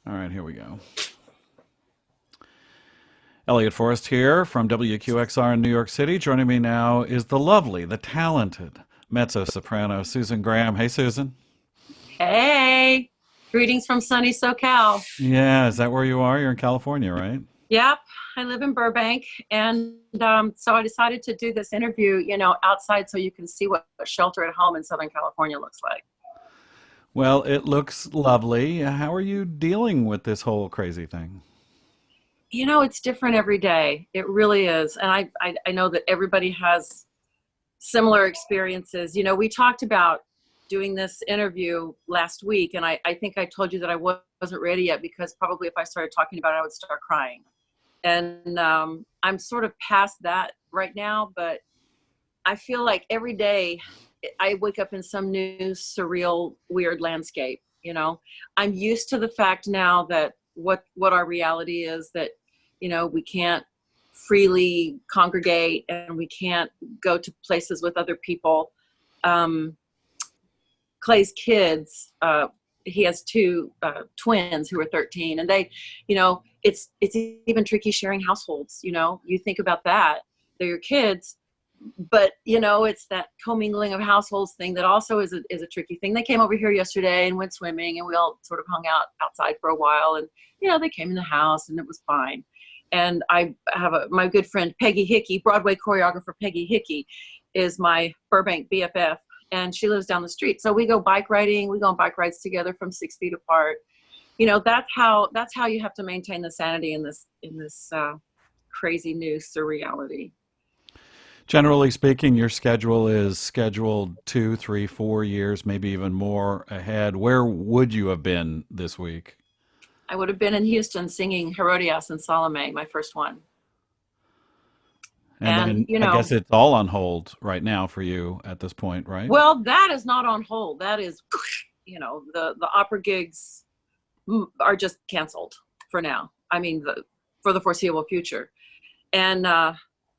All right, here we go. Elliott Forrest here from WQXR in New York City. Joining me now is the lovely, the talented mezzo soprano Susan Graham. Hey, Susan. Hey, greetings from sunny SoCal. Yeah, is that where you are? You're in California, right? Yep, I live in Burbank, and so I decided to do this interview, outside so you can see what shelter at home in Southern California looks like. Well, it looks lovely. How are you dealing with this whole crazy thing? It's different every day. It really is, and I know that everybody has similar experiences. We talked about doing this interview last week, and I think I told you that I wasn't ready yet because probably if I started talking about it, I would start crying. And I'm sort of past that right now, but I feel like every day I wake up in some new surreal weird landscape. I'm used to the fact now that what our reality is, that we can't freely congregate and we can't go to places with other people. um, Clay's kids, he has two twins who are 13, and it's even tricky sharing households. You think about that, they're your kids, but it's that commingling of households thing that also is a tricky thing. They came over here yesterday and went swimming, and we all sort of hung out outside for a while, and they came in the house and it was fine. And I have my good friend Peggy Hickey, Broadway choreographer Peggy Hickey, is my Burbank BFF, and she lives down the street. So we go bike riding. We go on bike rides together from 6 feet apart. That's how you have to maintain the sanity in this crazy new surreality. Generally speaking, your schedule is scheduled 2, 3, 4 years, maybe even more ahead. Where would you have been this week? I would have been in Houston singing Herodias and Salome, my first one. And And then I guess it's all on hold right now for you at this point, right? well, that is not on hold. That is, the opera gigs are just canceled for now. I mean, for the foreseeable future. And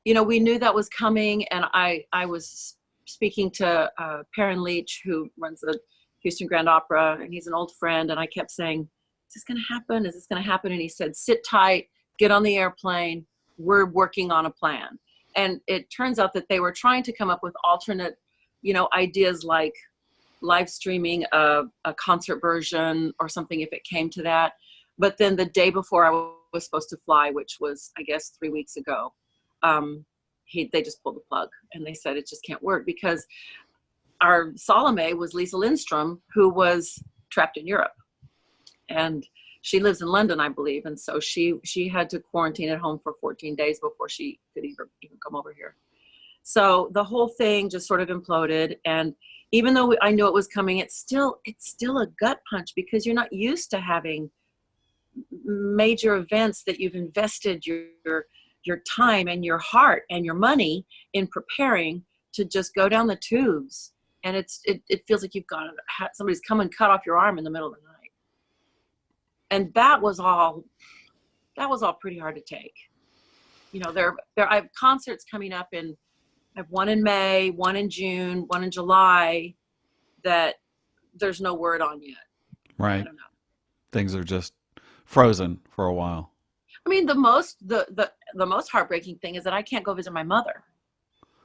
we knew that was coming. And I was speaking to Perrin Leach, who runs the Houston Grand Opera, and he's an old friend. And I kept saying, "Is this going to happen? Is this going to happen?" And he said, "Sit tight, get on the airplane. We're working on a plan." And it turns out that they were trying to come up with alternate, ideas like live streaming a concert version or something if it came to that. But then the day before I was supposed to fly, which was, I guess, 3 weeks ago, um, they just pulled the plug, and they said it just can't work because our Salome was Lisa Lindstrom, who was trapped in Europe. And she lives in London, I believe. And so she had to quarantine at home for 14 days before she could even come over here. So the whole thing just sort of imploded. And even though I knew it was coming, it's still a gut punch because you're not used to having major events that you've invested your time and your heart and your money in preparing to just go down the tubes. And it feels like you've got somebody's come and cut off your arm in the middle of the night. And that was all pretty hard to take. I have concerts coming up I have one in May, one in June, one in July that there's no word on yet. I Right. don't know. Things are just frozen for a while. I mean, the most heartbreaking thing is that I can't go visit my mother.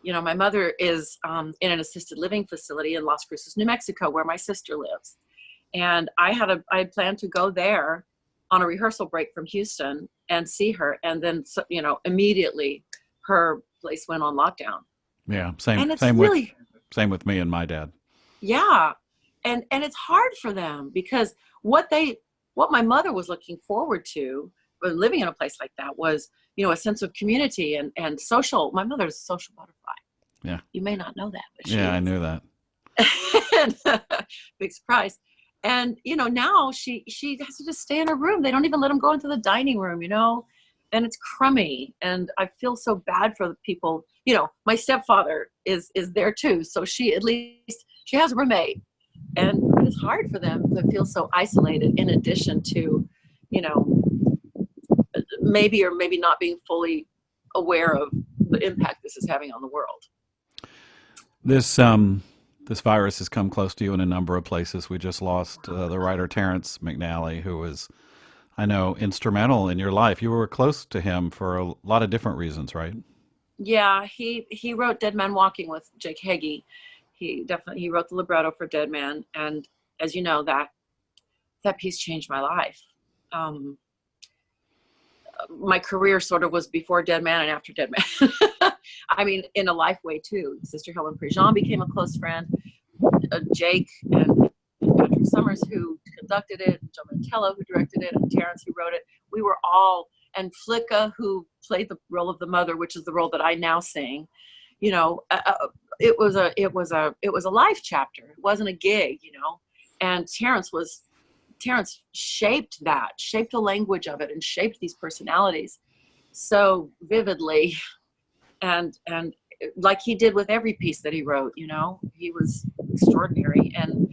My mother is in an assisted living facility in Las Cruces, New Mexico, where my sister lives. And I had planned to go there on a rehearsal break from Houston and see her. And then, immediately her place went on lockdown. Yeah, same And it's same with really, same with me and my dad. yeah. And it's hard for them because what my mother was looking forward to living in a place like that was, a sense of community and social. My mother's a social butterfly. Yeah. You may not know that, but she Yeah, I is. knew that. And, big surprise. And now she has to just stay in her room. They don't even let them go into the dining room, and it's crummy. And I feel so bad for the people. My stepfather is there too, so she at least she has a roommate. And it's hard for them to feel so isolated, in addition to you know maybe or maybe not being fully aware of the impact this is having on the world. This virus has come close to you in a number of places. We just lost the writer Terrence McNally, who was I know, instrumental in your life. You were close to him for a lot of different reasons, right? Yeah, he wrote Dead Man Walking with Jake Heggie. He wrote the libretto for Dead Man, and as you know, that piece changed my life. Um, my career sort of was before Dead Man and after Dead Man. I mean, in a life way too. Sister Helen Prejean became a close friend. Jake and Patrick Summers, who conducted it, Joe Mantello, who directed it, and Terrence, who wrote it. We were all, and Flicka, who played the role of the mother, which is the role that I now sing. You know, it was a life chapter. It wasn't a gig, you know. And Terrence shaped the language of it, and shaped these personalities so vividly, and like he did with every piece that he wrote. You know, he was extraordinary, and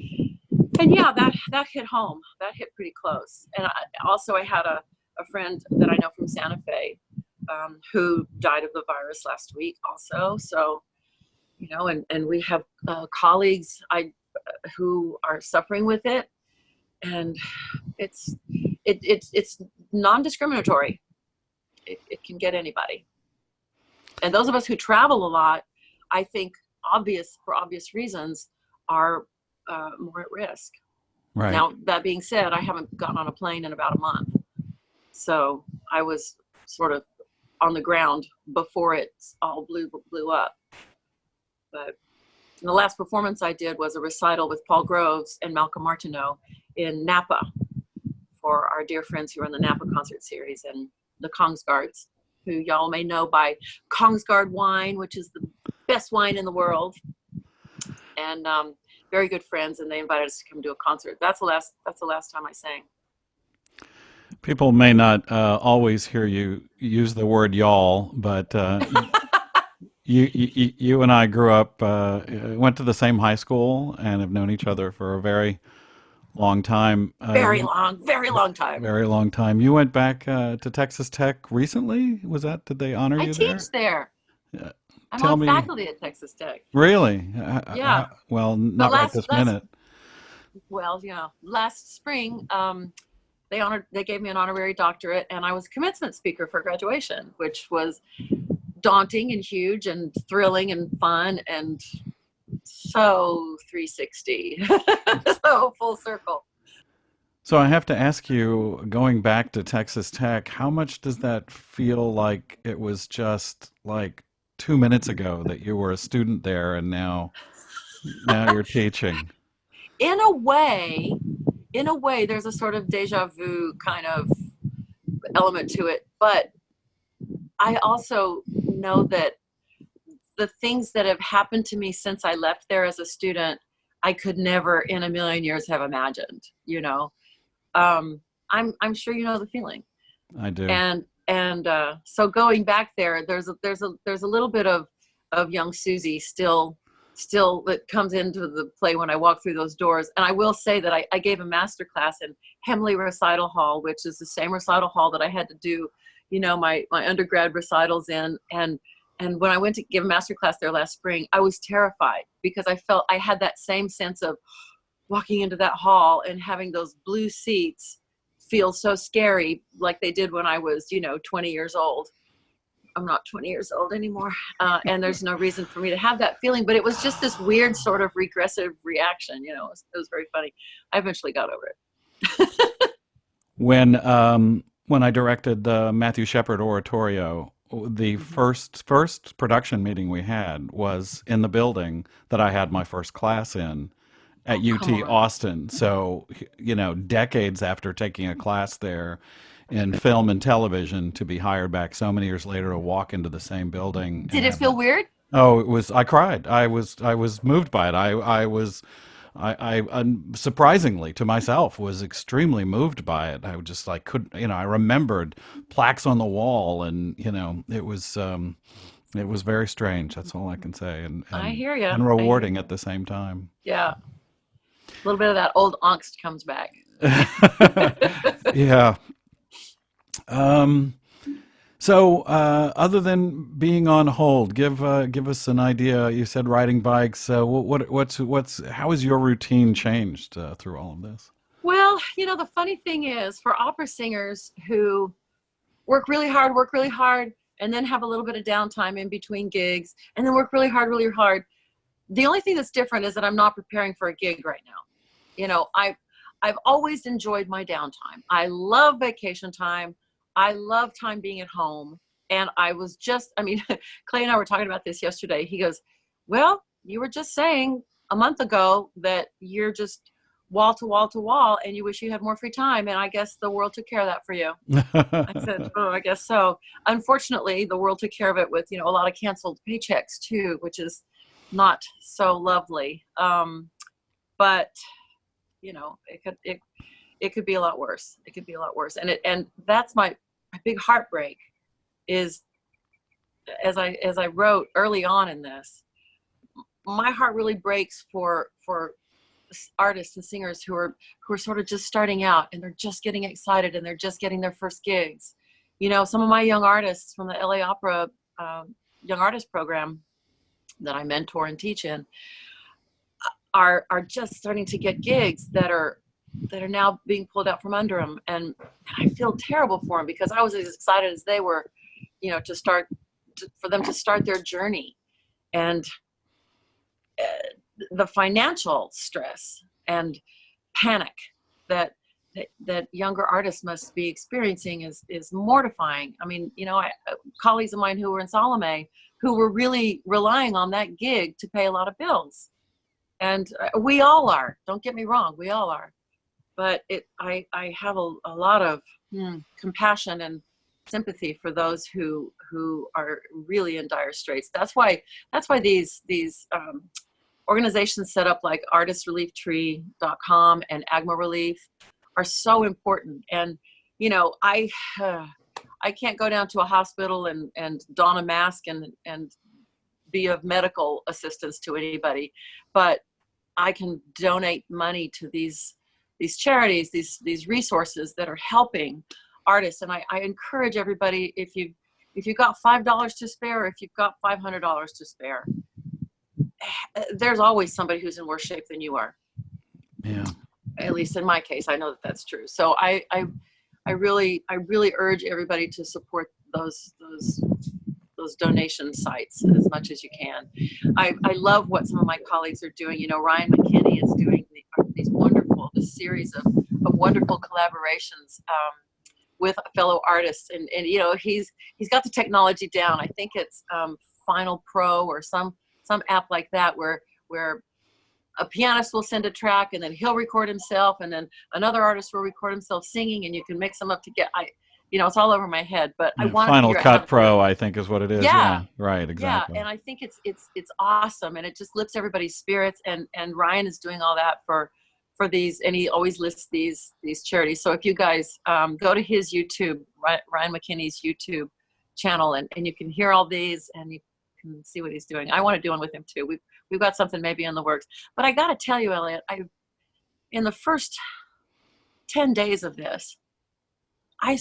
yeah, that hit home. That hit pretty close. And I had a friend that I know from Santa Fe, who died of the virus last week also. So, you know, and we have colleagues who are suffering with it, and it's non-discriminatory. It can get anybody. And those of us who travel a lot, I think, for obvious reasons, are more at risk. Right. Now, that being said, I haven't gotten on a plane in about a month. So I was sort of on the ground before it all blew up. But the last performance I did was a recital with Paul Groves and Malcolm Martineau in Napa for our dear friends who are in the Napa concert series, and the Kongsgaards, who y'all may know by Kongsgaard wine, which is the best wine in the world. And very good friends, and they invited us to come do a concert. That's the last time I sang. People may not always hear you use the word y'all, but you and I grew up, went to the same high school, and have known each other for a very long time. Very long time. Very long time. You went back to Texas Tech recently? Did they honor I you there? teach there. Uh, I'm Tell on me, faculty at Texas Tech. really? Yeah, Well, but not right this last minute. well, yeah, last spring, they gave me an honorary doctorate, and I was commencement speaker for graduation, which was daunting and huge and thrilling and fun and so 360. So full circle. So I have to ask you, going back to Texas Tech, how much does that feel like it was just like 2 minutes ago that you were a student there, and now you're teaching? In a way, there's a sort of deja vu kind of element to it, but I also know that the things that have happened to me since I left there as a student, I could never in a million years have imagined, you know. um, I'm sure you know the feeling. I do. And so going back there, there's a little bit of young Susie still that comes into the play when I walk through those doors. And I will say that I gave a master class in Hemley Recital Hall, which is the same recital hall that I had to do, you know, my undergrad recitals in. And when I went to give a master class there last spring, I was terrified because I felt I had that same sense of walking into that hall and having those blue seats feel so scary, like they did when I was, you know, 20 years old. I'm not 20 years old anymore. And there's no reason for me to have that feeling, but it was just this weird sort of regressive reaction. You know, it was very funny. I eventually got over it. When I directed the Matthew Shepard Oratorio, the Mhm. first production meeting we had was in the building that I had my first class in at Oh, come UT on. Austin. So, decades after taking a class there in film and television, to be hired back so many years later to walk into the same building and Did it have feel that. weird? Oh, I cried. I was moved by it. Surprisingly to myself was extremely moved by it. I was just like, couldn't, I remembered plaques on the wall, and, it was very strange. That's all I can say. And, I and, hear you. and I hear rewarding you. at the same time. Yeah. A little bit of that old angst comes back. Yeah. Um, So, other than being on hold, give us an idea. You said riding bikes. How has your routine changed through all of this? Well, Well, the funny thing is for opera singers who work really hard, and then have a little bit of downtime in between gigs, and then work really hard. The only thing that's different is that I'm not preparing for a gig right now. I've always enjoyed my downtime. I love vacation time. I love time being at home. And I mean, Clay and I were talking about this yesterday. He goes, well, you were just saying a month ago that you're just wall to wall to wall and you wish you had more free time. And I guess the world took care of that for you. I said, oh, I guess so. Unfortunately, the world took care of it with, a lot of canceled paychecks too, which is not so lovely. But it could be a lot worse. It could be a lot worse. And that's my big heartbreak is, as I wrote early on in this, my heart really breaks for artists and singers who are sort of just starting out, and they're just getting excited, and they're just getting their first gigs. Some of my young artists from the LA Opera Young Artist Program that I mentor and teach in are just starting to get gigs that are now being pulled out from under them, and I feel terrible for them because I was as excited as they were, for them to start their journey. And the financial stress and panic that younger artists must be experiencing is mortifying. I mean, colleagues of mine who were in Salome who were really relying on that gig to pay a lot of bills. And we all are, don't get me wrong, we all are. But I have a lot of compassion and sympathy for those who are really in dire straits. That's why these organizations set up like artistrelieftree.com and AGMA Relief are so important. And I can't go down to a hospital and don a mask and be of medical assistance to anybody, but I can donate money to these charities, these resources that are helping artists. And I encourage everybody, if you've got $5 to spare, or if you've got $500 to spare, there's always somebody who's in worse shape than you are. Yeah. At least in my case, I know that that's true. So I really urge everybody to support those donation sites as much as you can. I love what some of my colleagues are doing. Ryan McKinney is doing this series of wonderful collaborations with fellow artists, and he's got the technology down. I think it's Final Pro or some app like that where a pianist will send a track and then he'll record himself, and then another artist will record himself singing, and you can mix them up together. It's all over my head, but I want to Final figure out how Cut to Pro, I think, is what it is. Yeah. Yeah, right, exactly. Yeah, and I think it's awesome, and it just lifts everybody's spirits. And Ryan is doing all that for these, and he always lists these charities. So if you guys go to his YouTube, Ryan McKinney's YouTube channel, and you can hear all these, and you can see what he's doing. I want to do one with him too. We've got something maybe in the works. But I got to tell you, Elliott, in the first 10 days of this, I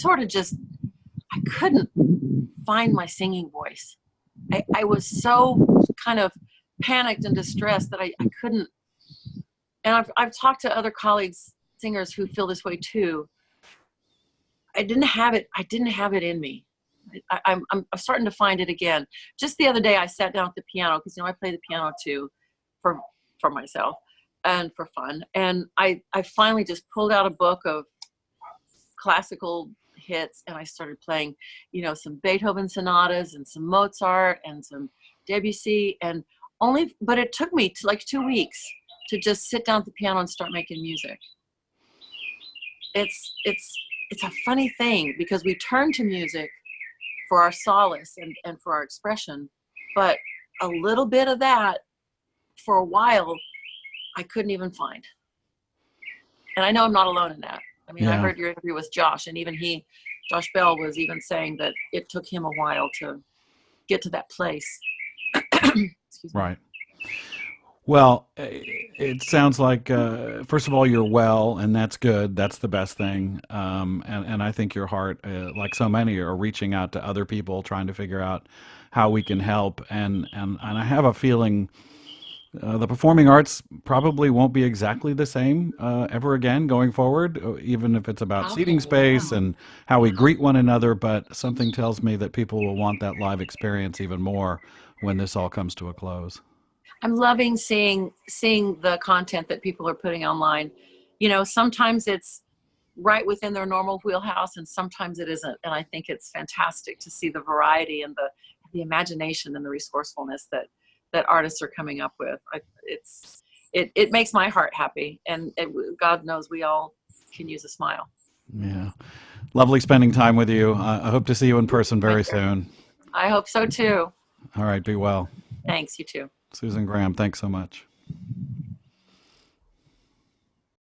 couldn't find my singing voice. I was so kind of panicked and distressed that I couldn't. And I've talked to other colleagues, singers, who feel this way too. I didn't have it in me. I'm starting to find it again. Just the other day, I sat down at the piano because I play the piano too, for myself and for fun. And I finally just pulled out a book of classical hits, and I started playing, some Beethoven sonatas and some Mozart and some Debussy, but it took me like 2 weeks to just sit down at the piano and start making music. It's a funny thing because we turn to music for our solace and for our expression, but a little bit of that for a while I couldn't even find. And I know I'm not alone in that. I mean, I heard your interview with Josh, and even Josh Bell was even saying that it took him a while to get to that place. Excuse me. Right. Well, it sounds like, first of all, you're well, and that's good. That's the best thing. And I think your heart, like so many, are reaching out to other people, trying to figure out how we can help. And I have a feeling The performing arts probably won't be exactly the same ever again going forward, even if it's about seating Probably, yeah. space and how we Yeah. greet one another. But something tells me that people will want that live experience even more when this all comes to a close. I'm loving seeing the content that people are putting online. You know, sometimes it's right within their normal wheelhouse and sometimes it isn't. And I think it's fantastic to see the variety and the imagination and the resourcefulness that artists are coming up with. It makes my heart happy, and God knows we all can use a smile. Yeah. Lovely spending time with you. I hope to see you in person My very dear, soon. I hope so too. All right. Be well. Thanks, you too. Susan Graham, thanks so much.